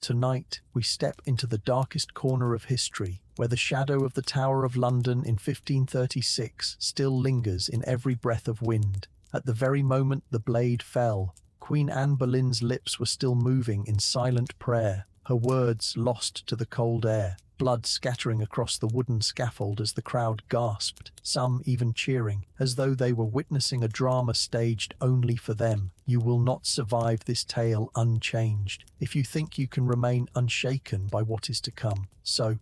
Tonight, we step into the darkest corner of history, where the shadow of the Tower of London in 1536 still lingers in every breath of wind. At the very moment the blade fell, Queen Anne Boleyn's lips were still moving in silent prayer, her words lost to the cold air, blood scattering across the wooden scaffold as the crowd gasped, some even cheering, as though they were witnessing a drama staged only for them. You will not survive this tale unchanged, if you think you can remain unshaken by what is to come. So,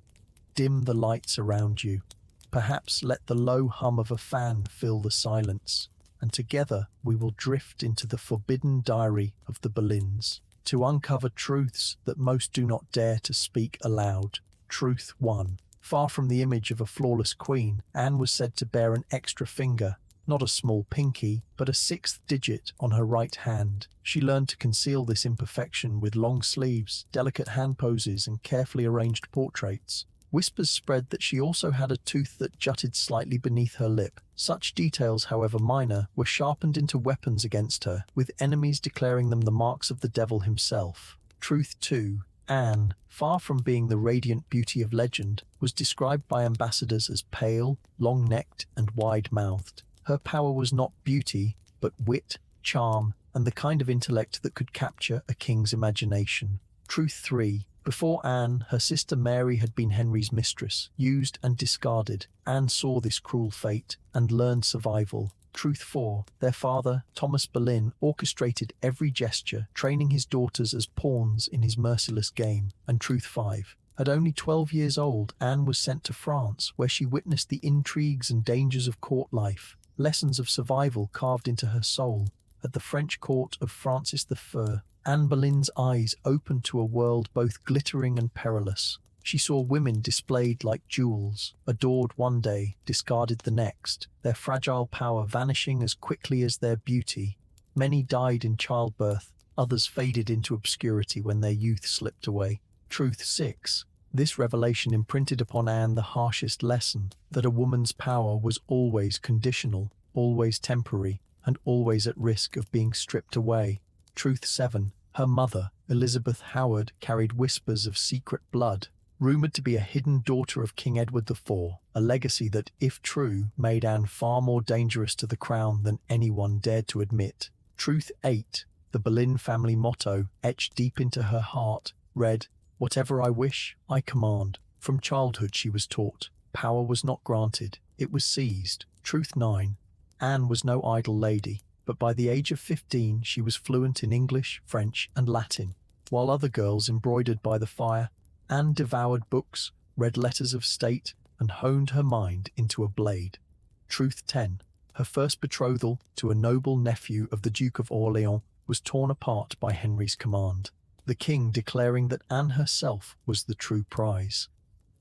dim the lights around you. Perhaps let the low hum of a fan fill the silence, and together we will drift into the forbidden diary of the Boleyns, to uncover truths that most do not dare to speak aloud. Truth 1. Far from the image of a flawless queen, Anne was said to bear an extra finger, not a small pinky, but a sixth digit on her right hand. She learned to conceal this imperfection with long sleeves, delicate hand poses, and carefully arranged portraits. Whispers spread that she also had a tooth that jutted slightly beneath her lip. Such details, however minor, were sharpened into weapons against her, with enemies declaring them the marks of the devil himself. Truth 2. Anne, far from being the radiant beauty of legend, was described by ambassadors as pale, long-necked, and wide-mouthed. Her power was not beauty, but wit, charm, and the kind of intellect that could capture a king's imagination. Truth 3. Before Anne, her sister Mary had been Henry's mistress, used and discarded. Anne saw this cruel fate and learned survival. Truth 4. Their father, Thomas Boleyn, orchestrated every gesture, training his daughters as pawns in his merciless game. And Truth 5. At only 12 years old, Anne was sent to France, where she witnessed the intrigues and dangers of court life, lessons of survival carved into her soul. At the French court of Francis I, Anne Boleyn's eyes opened to a world both glittering and perilous. She saw women displayed like jewels, adored one day, discarded the next, their fragile power vanishing as quickly as their beauty. Many died in childbirth, others faded into obscurity when their youth slipped away. Truth 6. This revelation imprinted upon Anne the harshest lesson, that a woman's power was always conditional, always temporary, and always at risk of being stripped away. Truth 7. Her mother, Elizabeth Howard, carried whispers of secret blood, rumoured to be a hidden daughter of King Edward IV, a legacy that, if true, made Anne far more dangerous to the crown than anyone dared to admit. Truth 8. The Boleyn family motto, etched deep into her heart, read, "Whatever I wish, I command." From childhood she was taught, power was not granted, it was seized. Truth 9. Anne was no idle lady, but by the age of 15 she was fluent in English, French, and Latin. While other girls embroidered by the fire, Anne devoured books, read letters of state, and honed her mind into a blade. Truth 10. Her first betrothal to a noble nephew of the Duke of Orleans was torn apart by Henry's command, the king declaring that Anne herself was the true prize.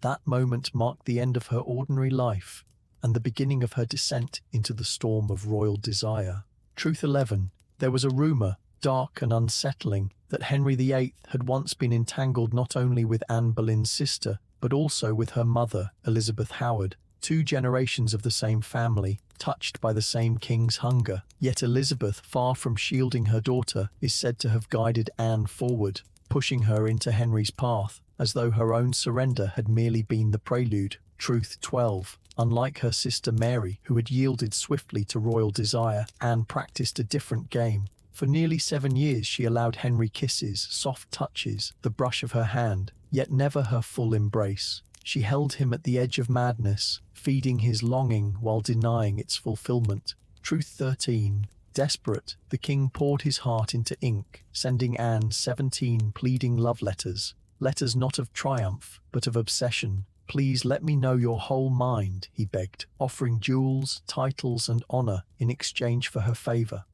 That moment marked the end of her ordinary life and the beginning of her descent into the storm of royal desire. Truth 11. There was a rumour, dark and unsettling, that Henry VIII had once been entangled not only with Anne Boleyn's sister, but also with her mother, Elizabeth Howard, 2 generations of the same family, touched by the same king's hunger. Yet Elizabeth, far from shielding her daughter, is said to have guided Anne forward, pushing her into Henry's path, as though her own surrender had merely been the prelude. Truth 12. Unlike her sister Mary, who had yielded swiftly to royal desire, Anne practiced a different game. For nearly 7 years she allowed Henry kisses, soft touches, the brush of her hand, yet never her full embrace. She held him at the edge of madness, feeding his longing while denying its fulfillment. Truth 13. Desperate, the king poured his heart into ink, sending Anne 17 pleading love letters. Letters not of triumph, but of obsession. "Please let me know your whole mind," he begged, offering jewels, titles, and honour in exchange for her favour.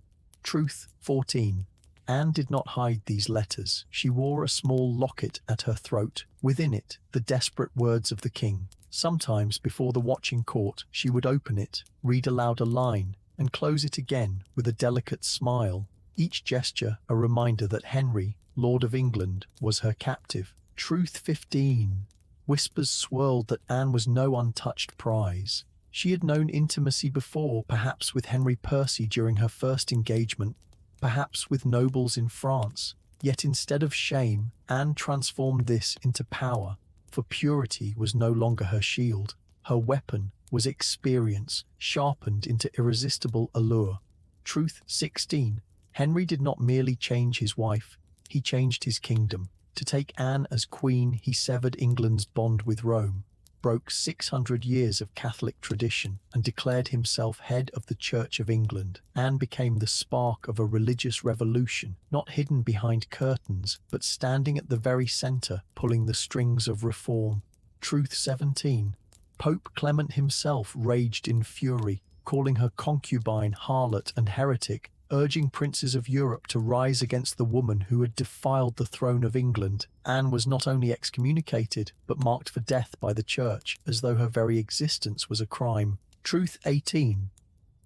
Truth 14. Anne did not hide these letters. She wore a small locket at her throat. Within it, the desperate words of the king. Sometimes, before the watching court, she would open it, read aloud a line, and close it again with a delicate smile. Each gesture a reminder that Henry, Lord of England, was her captive. Truth 15. Whispers swirled that Anne was no untouched prize. She had known intimacy before, perhaps with Henry Percy during her first engagement, perhaps with nobles in France, Yet instead of shame, Anne transformed this into power, for purity was no longer her shield. Her weapon was experience, sharpened into irresistible allure. Truth 16. Henry did not merely change his wife, he changed his kingdom. To take Anne as queen, he severed England's bond with Rome, broke 600 years of Catholic tradition, and declared himself head of the Church of England. Anne became the spark of a religious revolution, not hidden behind curtains, but standing at the very centre, pulling the strings of reform. Truth 17. Pope Clement himself raged in fury, calling her concubine, harlot, and heretic, urging princes of Europe to rise against the woman who had defiled the throne of England. Anne was not only excommunicated, but marked for death by the Church, as though her very existence was a crime. Truth 18.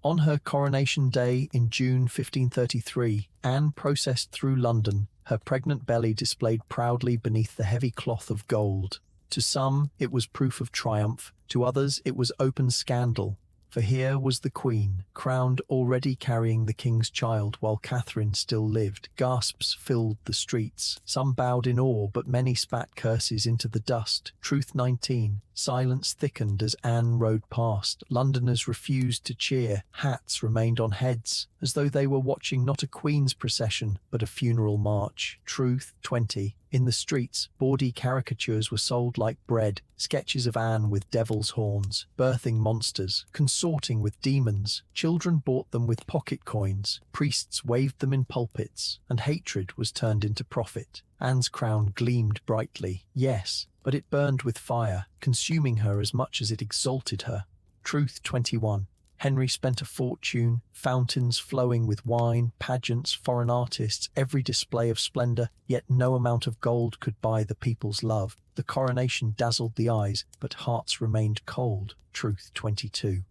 On her coronation day in June 1533, Anne processed through London, her pregnant belly displayed proudly beneath the heavy cloth of gold. To some, it was proof of triumph, to others it was open scandal. For here was the Queen, crowned, already carrying the King's child while Catherine still lived. Gasps filled the streets. Some bowed in awe, but many spat curses into the dust. Truth 19. Silence thickened as Anne rode past. Londoners refused to cheer. Hats remained on heads, as though they were watching not a Queen's procession, but a funeral march. Truth 20. In the streets, bawdy caricatures were sold like bread, sketches of Anne with devil's horns, birthing monsters, consorting with demons. Children bought them with pocket coins, priests waved them in pulpits, and hatred was turned into profit. Anne's crown gleamed brightly, yes, but it burned with fire, consuming her as much as it exalted her. Truth 21. Henry spent a fortune, fountains flowing with wine, pageants, foreign artists, every display of splendor, yet no amount of gold could buy the people's love. The coronation dazzled the eyes, but hearts remained cold. Truth 22.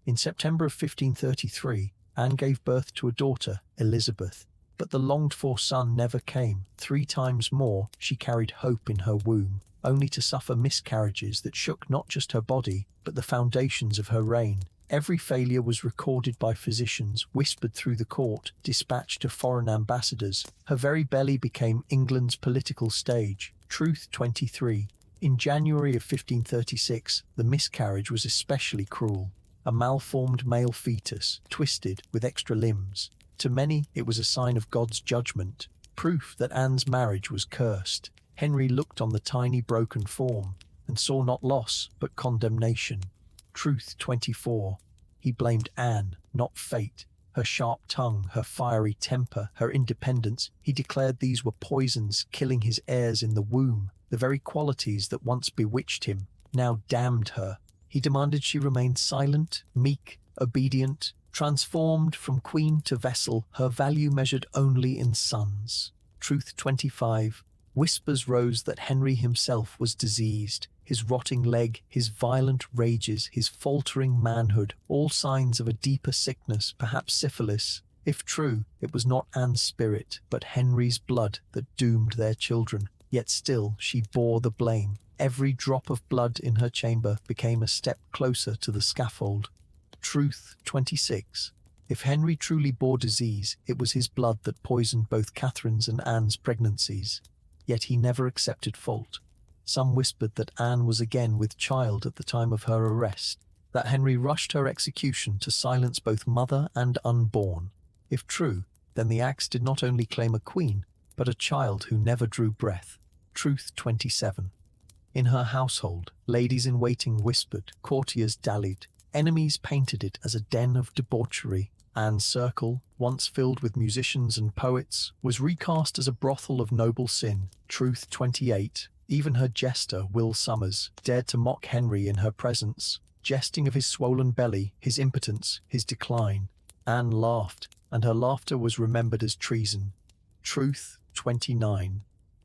In September of 1533, Anne gave birth to a daughter, Elizabeth, but the longed-for son never came. 3 times more, she carried hope in her womb, only to suffer miscarriages that shook not just her body, but the foundations of her reign. Every failure was recorded by physicians, whispered through the court, dispatched to foreign ambassadors. Her very belly became England's political stage. Truth 23. In January of 1536, the miscarriage was especially cruel. A malformed male fetus, twisted, with extra limbs. To many, it was a sign of God's judgment, proof that Anne's marriage was cursed. Henry looked on the tiny broken form, and saw not loss, but condemnation. Truth 24. He blamed Anne, not fate. Her sharp tongue, her fiery temper, her independence, he declared these were poisons killing his heirs in the womb. The very qualities that once bewitched him now damned her. He demanded she remain silent, meek, obedient. Transformed from queen to vessel, her value measured only in sons. Truth 25. Whispers rose that Henry himself was diseased. His rotting leg, his violent rages, his faltering manhood, all signs of a deeper sickness, perhaps syphilis. If true, it was not Anne's spirit, but Henry's blood that doomed their children. Yet still she bore the blame. Every drop of blood in her chamber became a step closer to the scaffold. Truth 26. If Henry truly bore disease, it was his blood that poisoned both Catherine's and Anne's pregnancies. Yet he never accepted fault. Some whispered that Anne was again with child at the time of her arrest, that Henry rushed her execution to silence both mother and unborn. If true, then the axe did not only claim a queen, but a child who never drew breath. Truth 27. In her household, ladies-in-waiting whispered, courtiers dallied, enemies painted it as a den of debauchery. Anne's circle, once filled with musicians and poets, was recast as a brothel of noble sin. Truth 28. Even her jester, Will Somers, dared to mock Henry in her presence, jesting of his swollen belly, his impotence, his decline. Anne laughed, and her laughter was remembered as treason. Truth 29.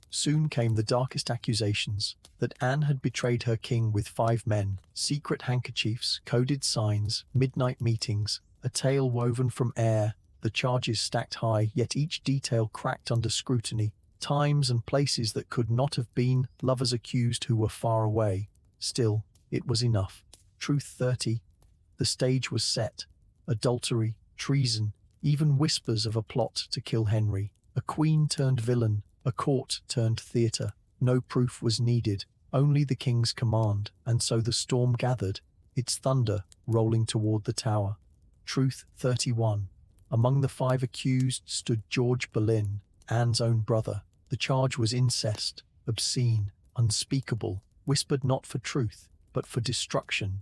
Soon came the darkest accusations, that Anne had betrayed her king with 5 men, secret handkerchiefs, coded signs, midnight meetings, a tale woven from air. The charges stacked high, yet each detail cracked under scrutiny. Times and places that could not have been, lovers accused who were far away. Still, it was enough. Truth 30. The stage was set. Adultery, treason, even whispers of a plot to kill Henry. A queen turned villain, A court turned theatre. No proof was needed, only the king's command, and so the storm gathered, its thunder rolling toward the tower. Truth 31. Among the 5 accused stood George Boleyn, Anne's own brother. The charge was incest, obscene, unspeakable, whispered not for truth, but for destruction.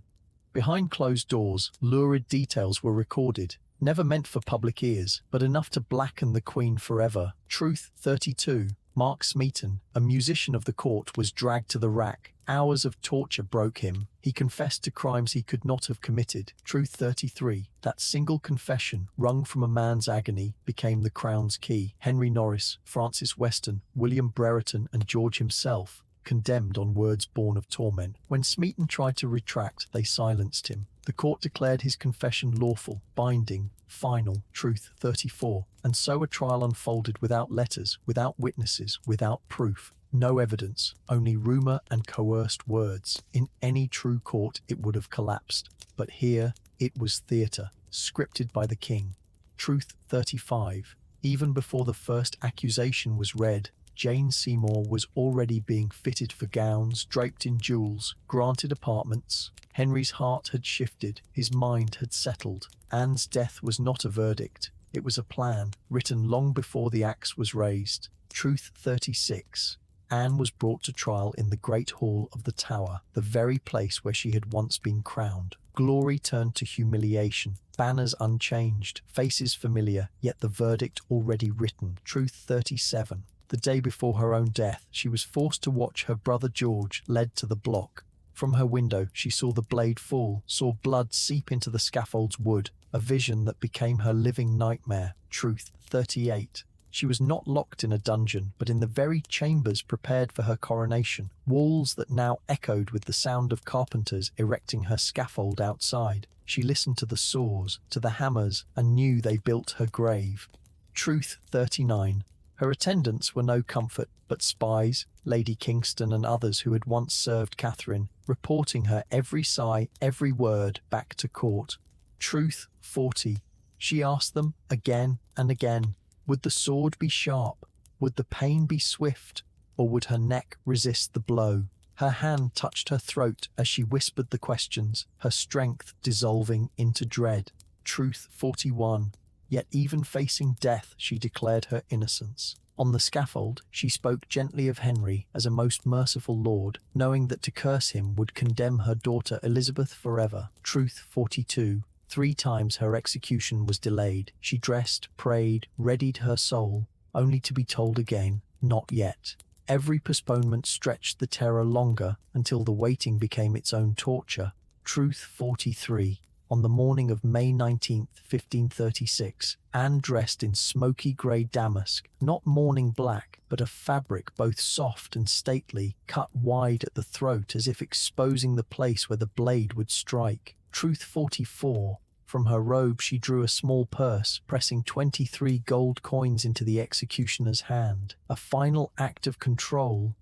Behind closed doors, lurid details were recorded, never meant for public ears, but enough to blacken the Queen forever. Truth 32. Mark Smeaton, a musician of the court, was dragged to the rack. Hours of torture broke him. He confessed to crimes he could not have committed. Truth 33. That single confession, wrung from a man's agony, became the Crown's key. Henry Norris, Francis Weston, William Brereton, and George himself, condemned on words born of torment. When Smeaton tried to retract, they silenced him. The court declared his confession lawful, binding, final. Truth 34. And so a trial unfolded without letters, without witnesses, without proof. No evidence, only rumor and coerced words. In any true court it would have collapsed. But here it was theatre, scripted by the king. Truth 35. Even before the first accusation was read, Jane Seymour was already being fitted for gowns, draped in jewels, granted apartments. Henry's heart had shifted, his mind had settled. Anne's death was not a verdict. It was a plan, written long before the axe was raised. Truth 36. Anne was brought to trial in the Great Hall of the Tower, the very place where she had once been crowned. Glory turned to humiliation, banners unchanged, faces familiar, yet the verdict already written. Truth 37. The day before her own death, she was forced to watch her brother George led to the block. From her window, she saw the blade fall, saw blood seep into the scaffold's wood, a vision that became her living nightmare. Truth 38. She was not locked in a dungeon, but in the very chambers prepared for her coronation, walls that now echoed with the sound of carpenters erecting her scaffold outside. She listened to the saws, to the hammers, and knew they built her grave. Truth 39. Her attendants were no comfort, but spies, Lady Kingston and others who had once served Catherine, reporting her every sigh, every word, back to court. Truth 40. She asked them again and again, would the sword be sharp? Would the pain be swift? Or would her neck resist the blow? Her hand touched her throat as she whispered the questions, her strength dissolving into dread. Truth 41. Yet even facing death, she declared her innocence. On the scaffold, she spoke gently of Henry as a most merciful lord, knowing that to curse him would condemn her daughter Elizabeth forever. Truth 42. 3 times her execution was delayed. She dressed, prayed, readied her soul, only to be told again, not yet. Every postponement stretched the terror longer until the waiting became its own torture. Truth 43. On the morning of May 19, 1536, Anne dressed in smoky grey damask, not mourning black, but a fabric both soft and stately, cut wide at the throat as if exposing the place where the blade would strike. Truth 44. From her robe she drew a small purse, pressing 23 gold coins into the executioner's hand. A final act of control,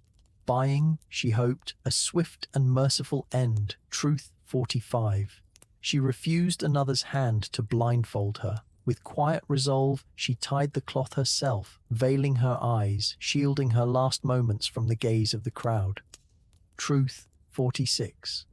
buying, she hoped, a swift and merciful end. Truth 45. She refused another's hand to blindfold her. With quiet resolve, she tied the cloth herself, veiling her eyes, shielding her last moments from the gaze of the crowd. Truth 46.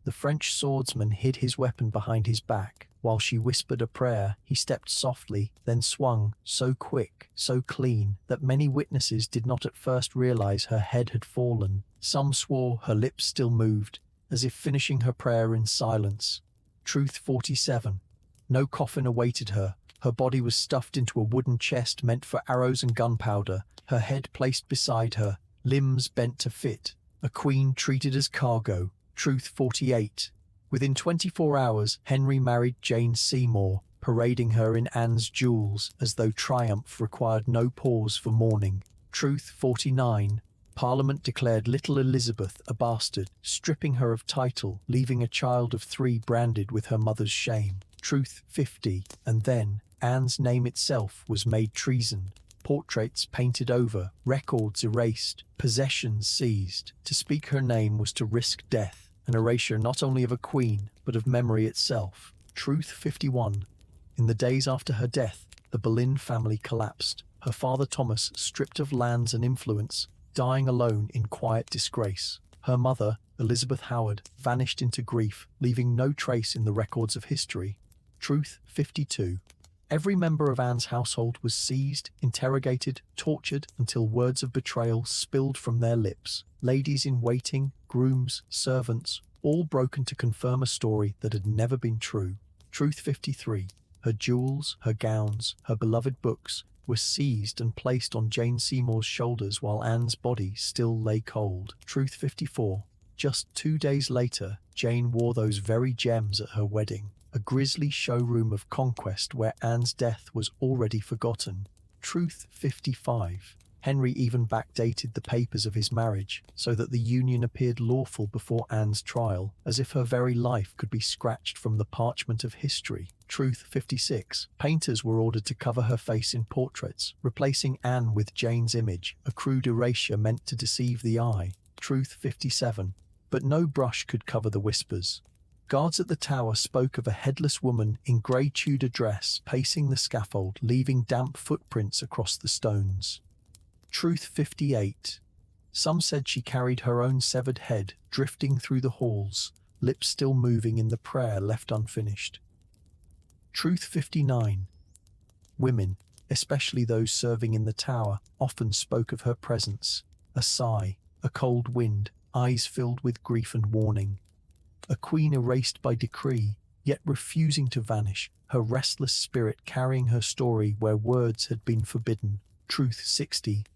The French swordsman hid his weapon behind his back. While she whispered a prayer, he stepped softly, then swung, so quick, so clean, that many witnesses did not at first realize her head had fallen. Some swore her lips still moved, as if finishing her prayer in silence. Truth 47. No coffin awaited her. Her body was stuffed into a wooden chest meant for arrows and gunpowder, her head placed beside her, limbs bent to fit. A queen treated as cargo. Truth 48. Within 24 hours, Henry married Jane Seymour, parading her in Anne's jewels, as though triumph required no pause for mourning. Truth 49. Parliament declared little Elizabeth a bastard, stripping her of title, leaving a child of 3 branded with her mother's shame. Truth 50. And then, Anne's name itself was made treason. Portraits painted over, records erased, possessions seized. To speak her name was to risk death, an erasure not only of a queen, but of memory itself. Truth 51. In the days after her death, the Boleyn family collapsed. Her father Thomas, stripped of lands and influence, dying alone in quiet disgrace. Her mother, Elizabeth Howard, vanished into grief, leaving no trace in the records of history. Truth 52. Every member of Anne's household was seized, interrogated, tortured until words of betrayal spilled from their lips. Ladies in waiting, grooms, servants, all broken to confirm a story that had never been true. Truth 53. Her jewels, her gowns, her beloved books were seized and placed on Jane Seymour's shoulders while Anne's body still lay cold. Truth 54. Just 2 days later, Jane wore those very gems at her wedding, a grisly showroom of conquest where Anne's death was already forgotten. Truth 55. Henry even backdated the papers of his marriage so that the union appeared lawful before Anne's trial, as if her very life could be scratched from the parchment of history. Truth 56. Painters were ordered to cover her face in portraits, replacing Anne with Jane's image, a crude erasure meant to deceive the eye. Truth 57. But no brush could cover the whispers. Guards at the tower spoke of a headless woman in grey Tudor dress pacing the scaffold, leaving damp footprints across the stones. Truth 58. Some said she carried her own severed head, drifting through the halls, lips still moving in the prayer left unfinished. Truth 59. Women, especially those serving in the tower, often spoke of her presence. A sigh, a cold wind, eyes filled with grief and warning. A queen erased by decree, yet refusing to vanish, her restless spirit carrying her story where words had been forbidden. Truth 60.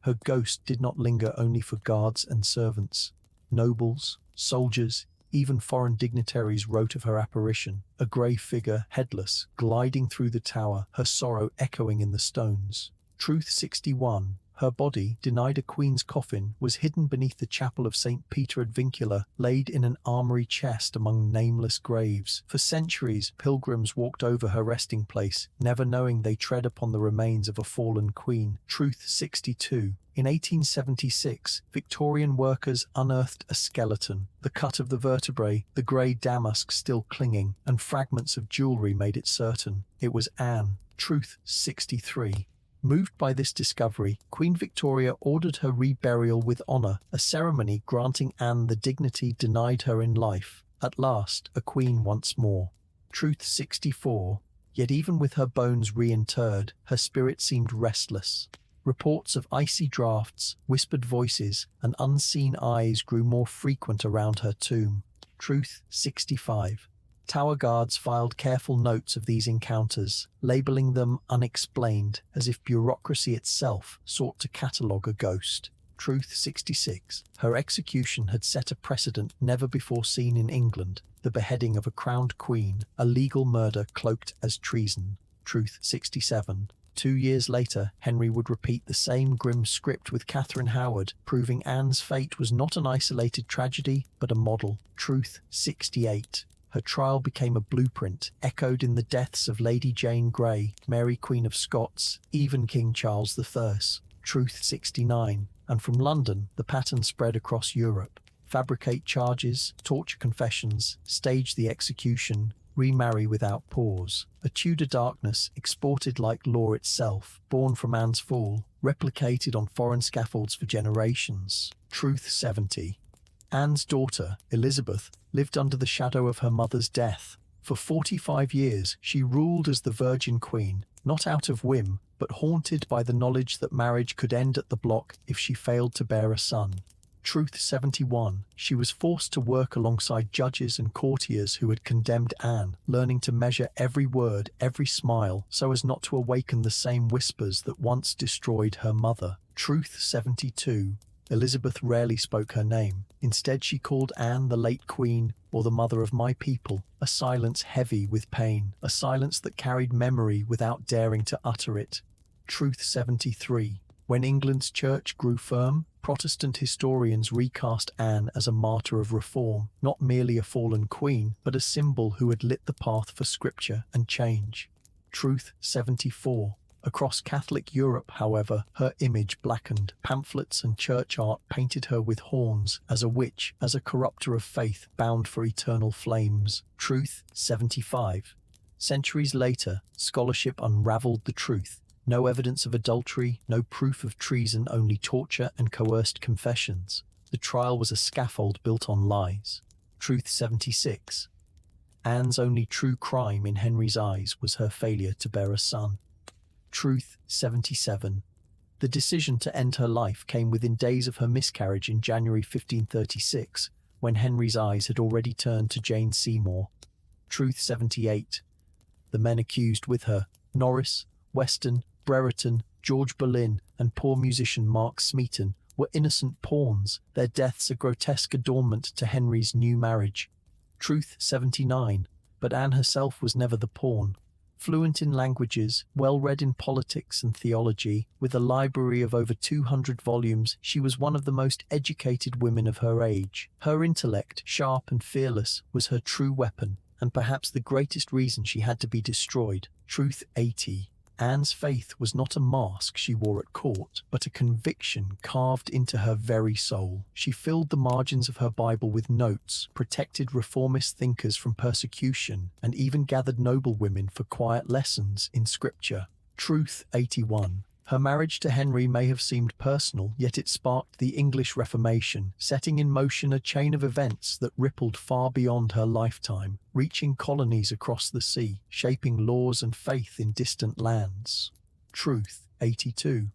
Her ghost did not linger only for guards and servants. Nobles, soldiers, even foreign dignitaries wrote of her apparition, a grey figure, headless, gliding through the tower, her sorrow echoing in the stones. Truth 61. Her body, denied a queen's coffin, was hidden beneath the chapel of St. Peter ad Vincula, laid in an armoury chest among nameless graves. For centuries, pilgrims walked over her resting place, never knowing they tread upon the remains of a fallen queen. Truth 62. In 1876, Victorian workers unearthed a skeleton, the cut of the vertebrae, the grey damask still clinging, and fragments of jewellery made it certain. It was Anne. Truth 63. Moved by this discovery, Queen Victoria ordered her reburial with honour, a ceremony granting Anne the dignity denied her in life. At last, a queen once more. Truth 64. Yet even with her bones reinterred, her spirit seemed restless. Reports of icy draughts, whispered voices, and unseen eyes grew more frequent around her tomb. Truth 65. Tower guards filed careful notes of these encounters, labelling them unexplained, as if bureaucracy itself sought to catalogue a ghost. Truth 66. Her execution had set a precedent never before seen in England, the beheading of a crowned queen, a legal murder cloaked as treason. Truth 67. 2 years later, Henry would repeat the same grim script with Catherine Howard, proving Anne's fate was not an isolated tragedy, but a model. Truth 68. Her trial became a blueprint, echoed in the deaths of Lady Jane Grey, Mary Queen of Scots, even King Charles I. Truth 69. And from London, the pattern spread across Europe. Fabricate charges, torture confessions, stage the execution, remarry without pause. A Tudor darkness exported like law itself, born from Anne's fall, replicated on foreign scaffolds for generations. Truth 70. Anne's daughter, Elizabeth, lived under the shadow of her mother's death. For 45 years, she ruled as the Virgin Queen, not out of whim, but haunted by the knowledge that marriage could end at the block if she failed to bear a son. Truth 71. She was forced to work alongside judges and courtiers who had condemned Anne, learning to measure every word, every smile, so as not to awaken the same whispers that once destroyed her mother. Truth 72. Elizabeth rarely spoke her name. Instead, she called Anne the late queen, or the mother of my people, a silence heavy with pain, a silence that carried memory without daring to utter it. Truth 73. When England's church grew firm, Protestant historians recast Anne as a martyr of reform, not merely a fallen queen, but a symbol who had lit the path for scripture and change. Truth 74. Across Catholic Europe, however, her image blackened. Pamphlets and church art painted her with horns, as a witch, as a corrupter of faith, bound for eternal flames. Truth 75. Centuries later, scholarship unraveled the truth. No evidence of adultery, no proof of treason, only torture and coerced confessions. The trial was a scaffold built on lies. Truth 76. Anne's only true crime in Henry's eyes was her failure to bear a son. Truth 77. The decision to end her life came within days of her miscarriage in January 1536, when Henry's eyes had already turned to Jane Seymour. Truth 78. The men accused with her, Norris, Weston, Brereton, George Boleyn, and poor musician Mark Smeaton, were innocent pawns, their deaths a grotesque adornment to Henry's new marriage. Truth 79. But Anne herself was never the pawn. Fluent in languages, well-read in politics and theology, with a library of over 200 volumes, she was one of the most educated women of her age. Her intellect, sharp and fearless, was her true weapon, and perhaps the greatest reason she had to be destroyed. Truth 80. Anne's faith was not a mask she wore at court, but a conviction carved into her very soul. She filled the margins of her Bible with notes, protected reformist thinkers from persecution, and even gathered noblewomen for quiet lessons in Scripture. Truth 81. Her marriage to Henry may have seemed personal, yet it sparked the English Reformation, setting in motion a chain of events that rippled far beyond her lifetime, reaching colonies across the sea, shaping laws and faith in distant lands. Truth 82.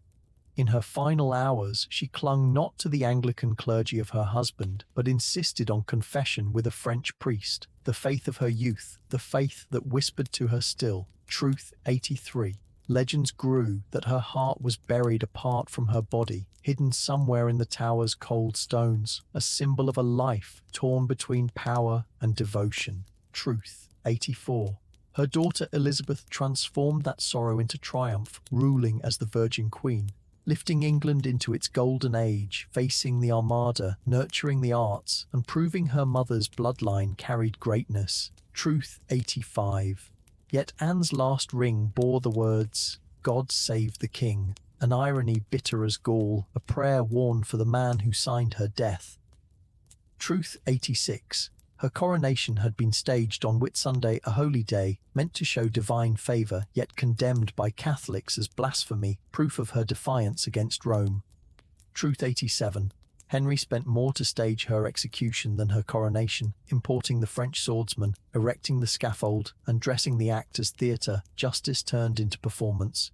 In her final hours, she clung not to the Anglican clergy of her husband, but insisted on confession with a French priest, the faith of her youth, the faith that whispered to her still. Truth 83. Legends grew that her heart was buried apart from her body, hidden somewhere in the tower's cold stones, a symbol of a life torn between power and devotion. Truth 84. Her daughter Elizabeth transformed that sorrow into triumph, ruling as the Virgin Queen, lifting England into its golden age, facing the Armada, nurturing the arts, and proving her mother's bloodline carried greatness. Truth 85. Yet Anne's last ring bore the words, "God save the King," an irony bitter as gall, a prayer worn for the man who signed her death. Truth 86. Her coronation had been staged on Whitsunday, a holy day, meant to show divine favour, yet condemned by Catholics as blasphemy, proof of her defiance against Rome. Truth 87. Henry spent more to stage her execution than her coronation, importing the French swordsman, erecting the scaffold, and dressing the act as theatre. Justice turned into performance.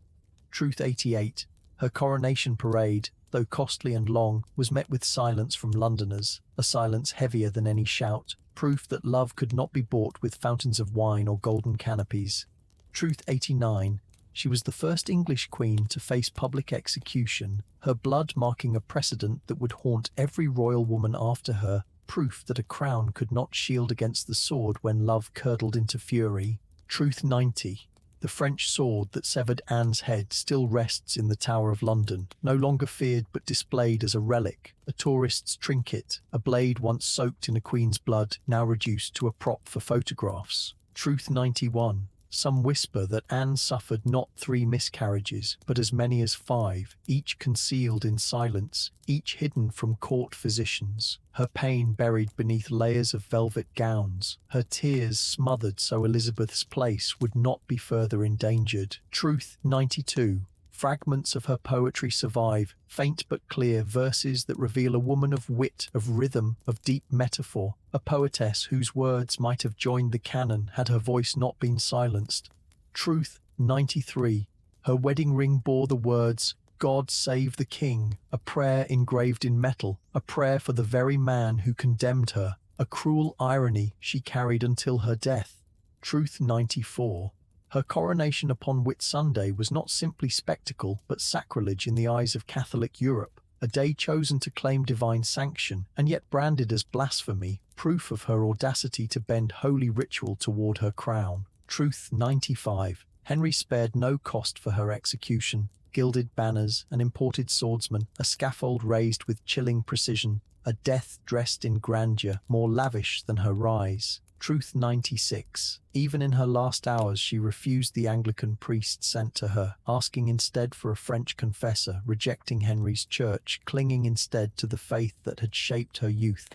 Truth 88. Her coronation parade, though costly and long, was met with silence from Londoners, a silence heavier than any shout, proof that love could not be bought with fountains of wine or golden canopies. Truth 89. She was the first English queen to face public execution, her blood marking a precedent that would haunt every royal woman after her, proof that a crown could not shield against the sword when love curdled into fury. Truth 90. The French sword that severed Anne's head still rests in the Tower of London, no longer feared but displayed as a relic, a tourist's trinket, a blade once soaked in a queen's blood, now reduced to a prop for photographs. Truth 91. Some whisper that Anne suffered not 3 miscarriages, but as many as 5, each concealed in silence, each hidden from court physicians, her pain buried beneath layers of velvet gowns, her tears smothered so Elizabeth's place would not be further endangered. Truth 92. Fragments of her poetry survive, faint but clear verses that reveal a woman of wit, of rhythm, of deep metaphor, a poetess whose words might have joined the canon had her voice not been silenced. Truth 93. Her wedding ring bore the words, "God save the King," a prayer engraved in metal, a prayer for the very man who condemned her, a cruel irony she carried until her death. Truth 94. Her coronation upon Whitsunday was not simply spectacle, but sacrilege in the eyes of Catholic Europe, a day chosen to claim divine sanction, and yet branded as blasphemy, proof of her audacity to bend holy ritual toward her crown. Truth 95. Henry spared no cost for her execution. Gilded banners, an imported swordsman, a scaffold raised with chilling precision, a death dressed in grandeur, more lavish than her rise. Truth 96. Even in her last hours she refused the Anglican priest sent to her, asking instead for a French confessor, rejecting Henry's church, clinging instead to the faith that had shaped her youth.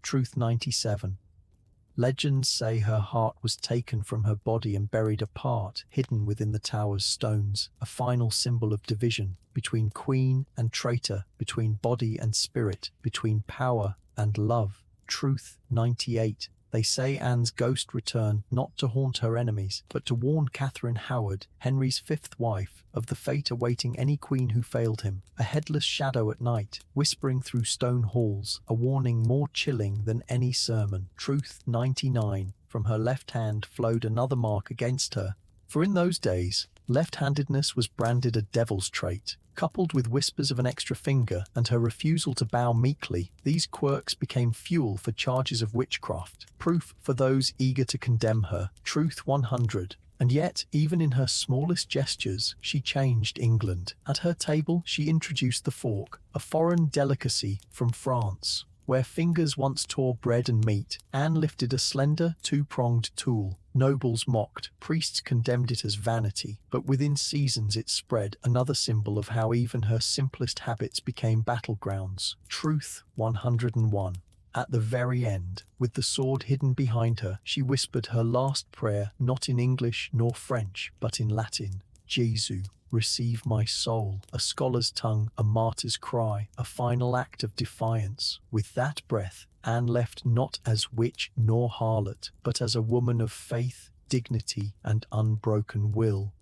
Truth 97. Legends say her heart was taken from her body and buried apart, hidden within the tower's stones, a final symbol of division between queen and traitor, between body and spirit, between power and love. Truth 98. They say Anne's ghost returned not to haunt her enemies, but to warn Catherine Howard, Henry's fifth wife, of the fate awaiting any queen who failed him. A headless shadow at night, whispering through stone halls, a warning more chilling than any sermon. Truth 99. From her left hand flowed another mark against her. For in those days, left-handedness was branded a devil's trait. Coupled with whispers of an extra finger and her refusal to bow meekly, these quirks became fuel for charges of witchcraft, proof for those eager to condemn her. Truth 100. And yet, even in her smallest gestures, she changed England. At her table, she introduced the fork, a foreign delicacy from France. Where fingers once tore bread and meat, Anne lifted a slender, two-pronged tool. Nobles mocked, priests condemned it as vanity, but within seasons it spread, another symbol of how even her simplest habits became battlegrounds. Truth 101. At the very end, with the sword hidden behind her, she whispered her last prayer, not in English nor French, but in Latin. Jesu, receive my soul. A scholar's tongue, a martyr's cry, a final act of defiance. With that breath, Anne left not as witch nor harlot, but as a woman of faith, dignity, and unbroken will.